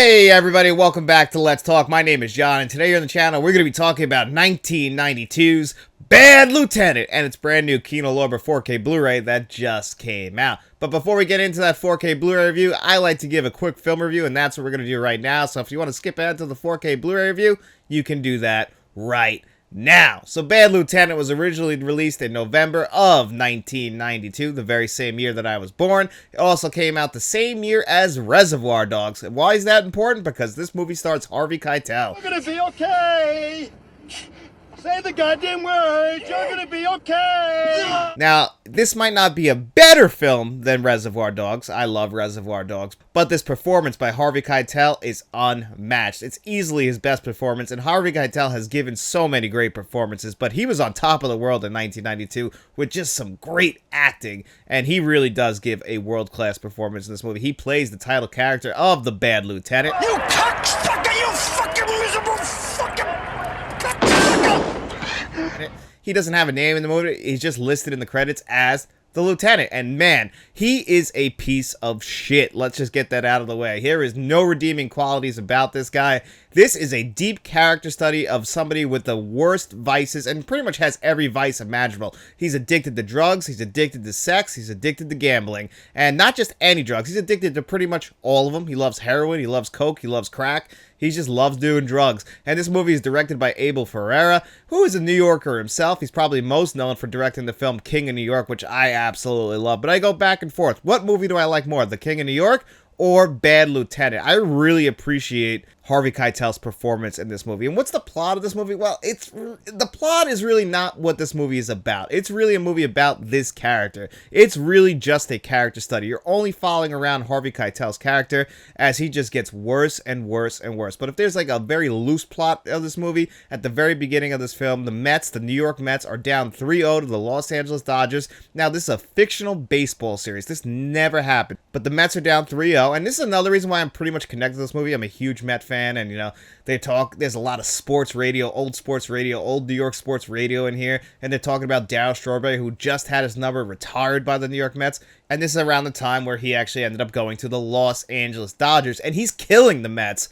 Hey everybody, welcome back to Let's Talk. My name is John, and today here on the channel we're going to be talking about 1992's Bad Lieutenant and its brand new KINO LORBER 4K Blu-ray that just came out. But before we get into that 4K Blu-ray review, I like to give a quick film review, and that's what we're going to do right now. So if you want to skip ahead to the 4K Blu-ray review, you can do that right now. So Bad Lieutenant was originally released in November of 1992, the very same year that I was born. It also came out the same year as Reservoir Dogs. And why is that important? Because this movie stars Harvey Keitel. You're gonna be okay! Say the goddamn words! You're gonna be okay! Now, this might not be a better film than Reservoir Dogs. I love Reservoir Dogs. But this performance by Harvey Keitel is unmatched. It's easily his best performance, and Harvey Keitel has given so many great performances, but he was on top of the world in 1992 with just some great acting, and he really does give a world-class performance in this movie. He plays the title character of the Bad Lieutenant. You cocksucker! You fucking miserable fucking cocksucker! He doesn't have a name in the movie. He's just listed in the credits as the lieutenant. And man, he is a piece of shit. Let's just get that out of the way. There is no redeeming qualities about this guy. This is a deep character study of somebody with the worst vices and pretty much has every vice imaginable. He's addicted to drugs. He's addicted to sex. He's addicted to gambling. And not just any drugs. He's addicted to pretty much all of them. He loves heroin. He loves coke. He loves crack. He just loves doing drugs. And this movie is directed by Abel Ferrara, who is a New Yorker himself. He's probably most known for directing the film King of New York, which I absolutely love. But I go back and forth. What movie do I like more, The King of New York or Bad Lieutenant? I really appreciate Harvey Keitel's performance in this movie. And what's the plot of this movie? Well, the plot is really not what this movie is about. It's really a movie about this character. It's really just a character study. You're only following around Harvey Keitel's character as he just gets worse and worse and worse. But if there's like a very loose plot of this movie, at the very beginning of this film, the Mets, the New York Mets, are down 3-0 to the Los Angeles Dodgers. Now, this is a fictional baseball series. This never happened. But the Mets are down 3-0, and this is another reason why I'm pretty much connected to this movie. I'm a huge Met fan. And you know, there's a lot of sports radio, old New York sports radio in here, and they're talking about Darryl Strawberry, who just had his number retired by the New York Mets, and this is around the time where he actually ended up going to the Los Angeles Dodgers, and he's killing the Mets.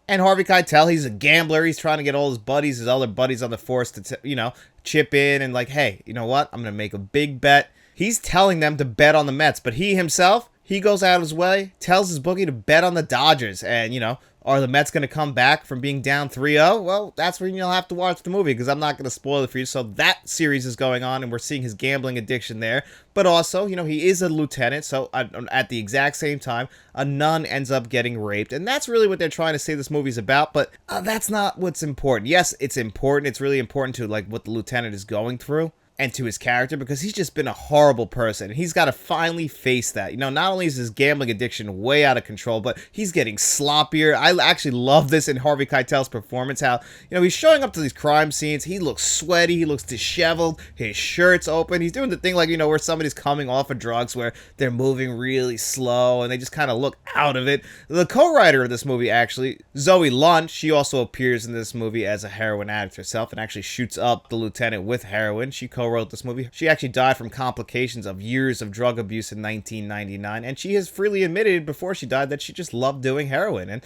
And Harvey Keitel, he's a gambler. He's trying to get all his buddies, his other buddies on the force to chip in and like, hey, you know what, I'm gonna make a big bet. He's telling them to bet on the Mets, but he himself, he goes out of his way, tells his bookie to bet on the Dodgers. And, are the Mets going to come back from being down 3-0? Well, that's when you'll have to watch the movie, because I'm not going to spoil it for you. So that series is going on, and we're seeing his gambling addiction there. But also, he is a lieutenant, so at the exact same time, a nun ends up getting raped. And that's really what they're trying to say this movie's about, but that's not what's important. Yes, it's important. It's really important to, like, what the lieutenant is going through and to his character, because he's just been a horrible person, and he's got to finally face that. Not only is his gambling addiction way out of control, but he's getting sloppier. I actually love this in Harvey Keitel's performance, how, he's showing up to these crime scenes, he looks sweaty, he looks disheveled, his shirt's open, he's doing the thing like, where somebody's coming off of drugs, where they're moving really slow, and they just kind of look out of it. The co-writer of this movie, actually, Zoe Lunt, she also appears in this movie as a heroin addict herself, and actually shoots up the lieutenant with heroin. She co-wrote this movie. She actually died from complications of years of drug abuse in 1999, and she has freely admitted before she died that she just loved doing heroin. And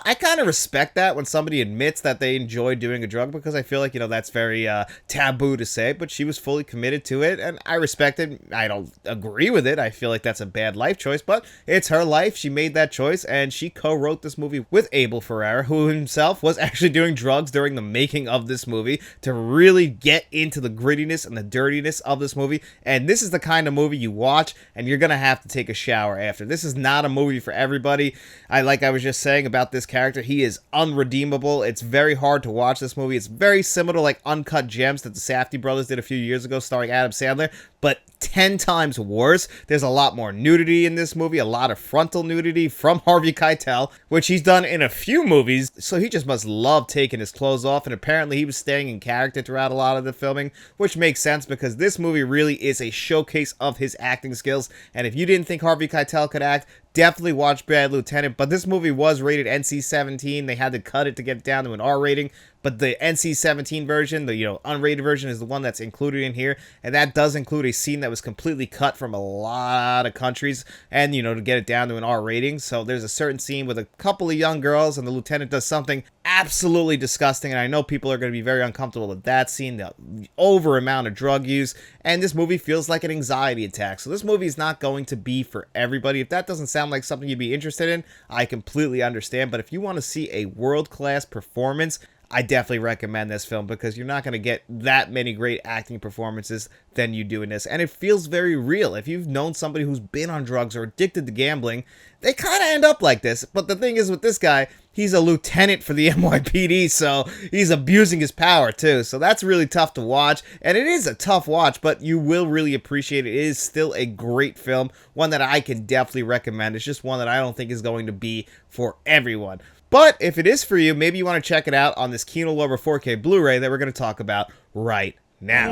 I kind of respect that when somebody admits that they enjoy doing a drug, because I feel like that's very taboo to say, but she was fully committed to it, and I respect it. I don't agree with it. I feel like that's a bad life choice, but it's her life. She made that choice, and she co-wrote this movie with Abel Ferrara, who himself was actually doing drugs during the making of this movie, to really get into the grittiness and the dirtiness of this movie. And this is the kind of movie you watch and you're gonna have to take a shower after. This is not a movie for everybody. Like I was just saying about this character, he is unredeemable. It's very hard to watch this movie. It's very similar to like Uncut Gems that the Safdie brothers did a few years ago starring Adam Sandler, but 10 times worse. There's a lot more nudity in this movie, a lot of frontal nudity from Harvey Keitel, which he's done in a few movies, so he just must love taking his clothes off, and apparently he was staying in character throughout a lot of the filming, which makes sense because this movie really is a showcase of his acting skills. And if you didn't think Harvey Keitel could act, definitely watch Bad Lieutenant, but this movie was rated NC-17. They had to cut it to get it down to an R rating, but the NC-17 version, the unrated version, is the one that's included in here, and that does include a scene that was completely cut from a lot of countries, and to get it down to an R rating. So there's a certain scene with a couple of young girls, and the lieutenant does something absolutely disgusting, and I know people are going to be very uncomfortable with that scene, the over amount of drug use, and this movie feels like an anxiety attack. So this movie is not going to be for everybody. If that doesn't sound like something you'd be interested in, I completely understand, but if you want to see a world-class performance, I definitely recommend this film, because you're not going to get that many great acting performances than you do in this. And it feels very real. If you've known somebody who's been on drugs or addicted to gambling, they kind of end up like this. But the thing is with this guy, he's a lieutenant for the NYPD, so he's abusing his power too. So that's really tough to watch. And it is a tough watch, but you will really appreciate it. It is still a great film, one that I can definitely recommend. It's just one that I don't think is going to be for everyone. But if it is for you, maybe you want to check it out on this KINO LORBER 4K Blu-ray that we're going to talk about right now.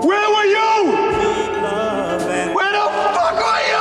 Where were you? Where the fuck were you?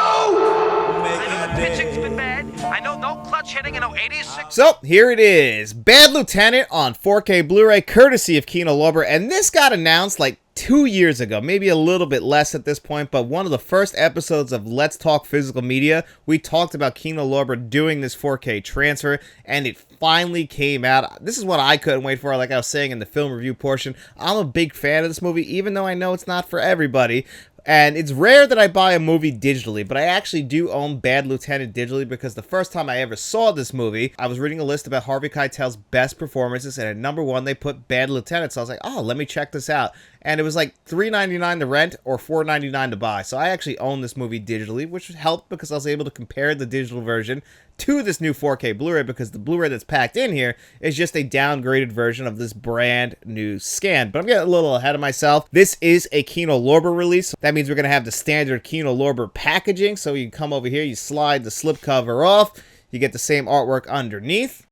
I know the pitching's been bad. I know no clutch hitting in 86. So, here it is. Bad Lieutenant on 4K Blu-ray, courtesy of KINO LORBER. And this got announced like 2 years ago, maybe a little bit less at this point, but one of the first episodes of Let's Talk Physical Media, we talked about KINO LORBER doing this 4K transfer, and it finally came out. This is what I couldn't wait for, like I was saying in the film review portion. I'm a big fan of this movie, even though I know it's not for everybody. And it's rare that I buy a movie digitally, but I actually do own Bad Lieutenant digitally, because the first time I ever saw this movie, I was reading a list about Harvey Keitel's best performances, and at number 1, they put Bad Lieutenant. So I was like, oh, let me check this out. And it was like $3.99 to rent or $4.99 to buy. So I actually own this movie digitally, which helped because I was able to compare the digital version to this new 4K Blu-ray, because the Blu-ray that's packed in here is just a downgraded version of this brand new scan. But I'm getting a little ahead of myself. This is a KINO LORBER release. That means we're going to have the standard KINO LORBER packaging. So you can come over here, you slide the slipcover off, you get the same artwork underneath.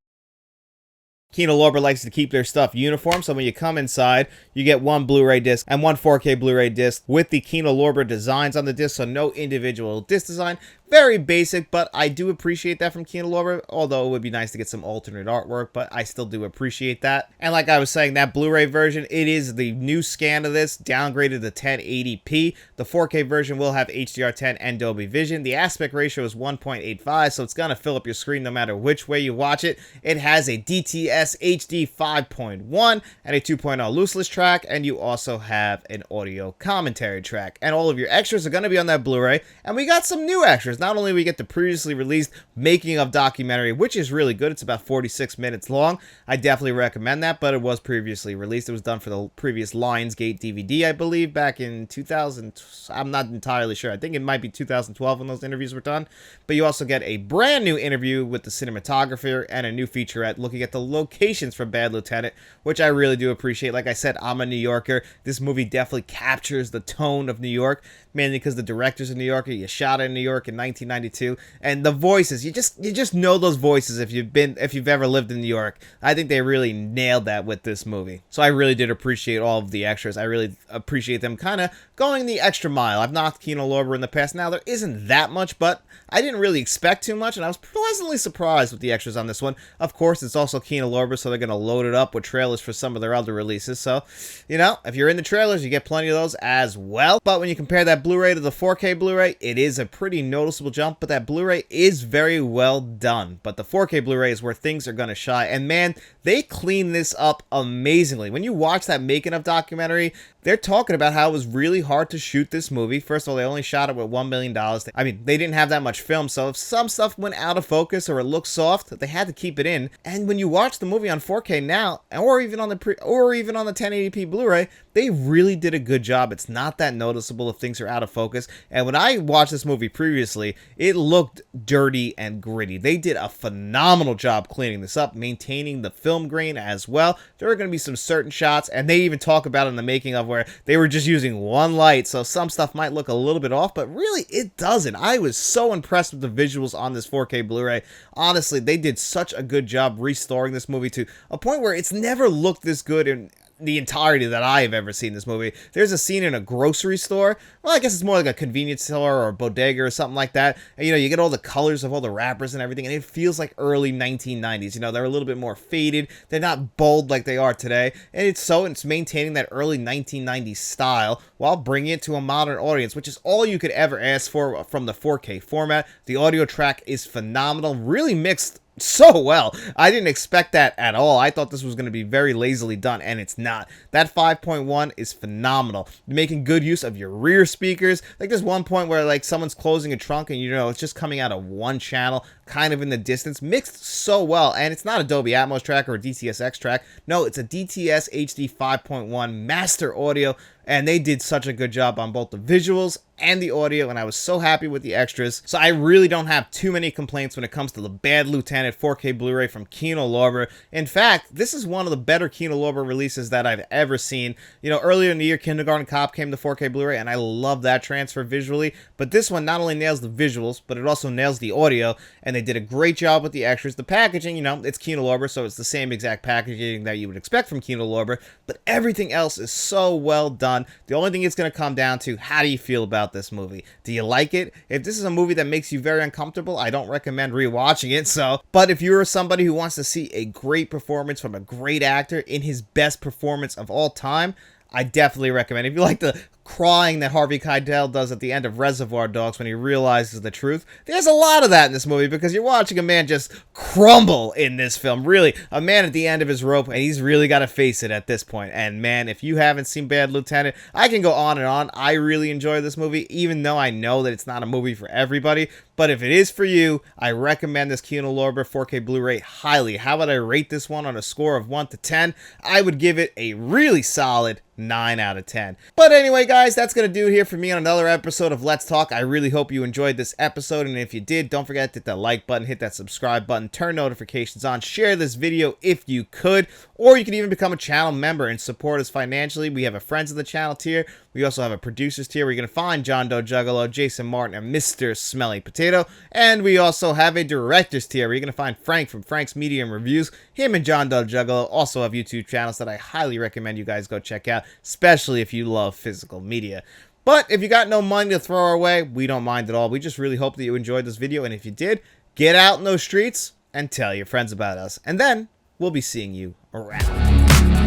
KINO LORBER likes to keep their stuff uniform, so when you come inside, you get one Blu-ray disc and one 4K Blu-ray disc with the KINO LORBER designs on the disc, so no individual disc design. Very basic, but I do appreciate that from KINO LORBER, although it would be nice to get some alternate artwork, but I still do appreciate that. And like I was saying, that Blu-ray version, it is the new scan of this, downgraded to 1080p. The 4K version will have HDR10 and Dolby Vision. The aspect ratio is 1.85, so it's going to fill up your screen no matter which way you watch it. It has a DTS HD 5.1 and a 2.0 lossless track, and you also have an audio commentary track. And all of your extras are going to be on that Blu-ray, and we got some new extras. Not only we get the previously released making of documentary, which is really good. It's about 46 minutes long. I definitely recommend that, but it was previously released. It was done for the previous Lionsgate DVD, I believe, back in 2000. I'm not entirely sure. I think it might be 2012 when those interviews were done. But you also get a brand new interview with the cinematographer and a new featurette looking at the locations for Bad Lieutenant, which I really do appreciate. Like I said, I'm a New Yorker. This movie definitely captures the tone of New York, mainly because the director's a New Yorker. You shot it in New York in 1992, and the voices, you just know those voices if you've ever lived in New York. I think they really nailed that with this movie. So I really did appreciate all of the extras. I really appreciate them kind of going the extra mile. I've knocked KINO LORBER in the past. Now there isn't that much, but I didn't really expect too much, and I was pleasantly surprised with the extras on this one. Of course, it's also KINO LORBER, so they're going to load it up with trailers for some of their other releases. So, if you're in the trailers, you get plenty of those as well. But when you compare that Blu-ray to the 4K Blu-ray, it is a pretty noticeable jump, but that Blu-ray is very well done. But the 4K Blu-ray is where things are going to shine, and man, they clean this up amazingly. When you watch that making of documentary, they're talking about how it was really hard to shoot this movie. First of all, they only shot it with $1 million. I mean, they didn't have that much film, so if some stuff went out of focus or it looked soft, they had to keep it in. And when you watch the movie on 4K now, or even on the 1080p Blu-ray, they really did a good job. It's not that noticeable if things are out of focus. And when I watched this movie previously, it looked dirty and gritty. They did a phenomenal job cleaning this up, maintaining the film grain as well. There are going to be some certain shots, and they even talk about in the making of where they were just using one light, so some stuff might look a little bit off, but really it doesn't. I was so impressed with the visuals on this 4K Blu-ray. Honestly, they did such a good job restoring this movie to a point where it's never looked this good in the entirety that I have ever seen in this movie. There's a scene in a grocery store. Well, I guess it's more like a convenience store or a bodega or something like that. And, you get all the colors of all the wrappers and everything, and it feels like early 1990s. They're a little bit more faded. They're not bold like they are today. And it's maintaining that early 1990s style while bringing it to a modern audience, which is all you could ever ask for from the 4K format. The audio track is phenomenal, really mixed so well. I didn't expect that at all. I thought this was going to be very lazily done, and it's not. That 5.1 is phenomenal. Making good use of your rear speakers. Like, there's one point where, like, someone's closing a trunk and, it's just coming out of one channel, kind of in the distance. Mixed so well, and it's not a Dolby Atmos track or a DTS:X track. No, it's a DTS HD 5.1 master audio, and they did such a good job on both the visuals and the audio, and I was so happy with the extras. So I really don't have too many complaints when it comes to the Bad Lieutenant 4K Blu-ray from KINO LORBER. In fact, this is one of the better KINO LORBER releases that I've ever seen. Earlier in the year, Kindergarten Cop came to 4K Blu-ray, and I love that transfer visually, but this one not only nails the visuals, but it also nails the audio, and they did a great job with the extras. The packaging, it's KINO LORBER, so it's the same exact packaging that you would expect from KINO LORBER, but everything else is so well done. The only thing it's going to come down to, how do you feel about this movie? Do you like it? If this is a movie that makes you very uncomfortable, I don't recommend rewatching it. But if you're somebody who wants to see a great performance from a great actor in his best performance of all time, I definitely recommend. If you like the crying that Harvey Keitel does at the end of Reservoir Dogs when he realizes the truth, there's a lot of that in this movie, because you're watching a man just crumble in this film. Really, a man at the end of his rope, and he's really got to face it at this point. And man, if you haven't seen Bad Lieutenant, I can go on and on. I really enjoy this movie, even though I know that it's not a movie for everybody. But if it is for you, I recommend this KINO LORBER 4K Blu-ray highly. How would I rate this one on a score of 1 to 10? I would give it a really solid 9 out of 10. But anyway, guys, that's going to do it here for me on another episode of Let's Talk. I really hope you enjoyed this episode, and if you did, don't forget to hit that like button, hit that subscribe button, turn notifications on, share this video if you could, or you can even become a channel member and support us financially. We have a Friends of the Channel tier. We also have a Producers tier where you're going to find John Doe Juggalo, Jason Martin, and Mr. Smelly Potato. And we also have a Directors tier where you're going to find Frank from Frank's Media and Reviews. Him and John Doe Juggalo also have YouTube channels that I highly recommend you guys go check out, especially if you love physical media. But if you got no money to throw our way, we don't mind at all. We just really hope that you enjoyed this video, and if you did, get out in those streets and tell your friends about us. And then we'll be seeing you around.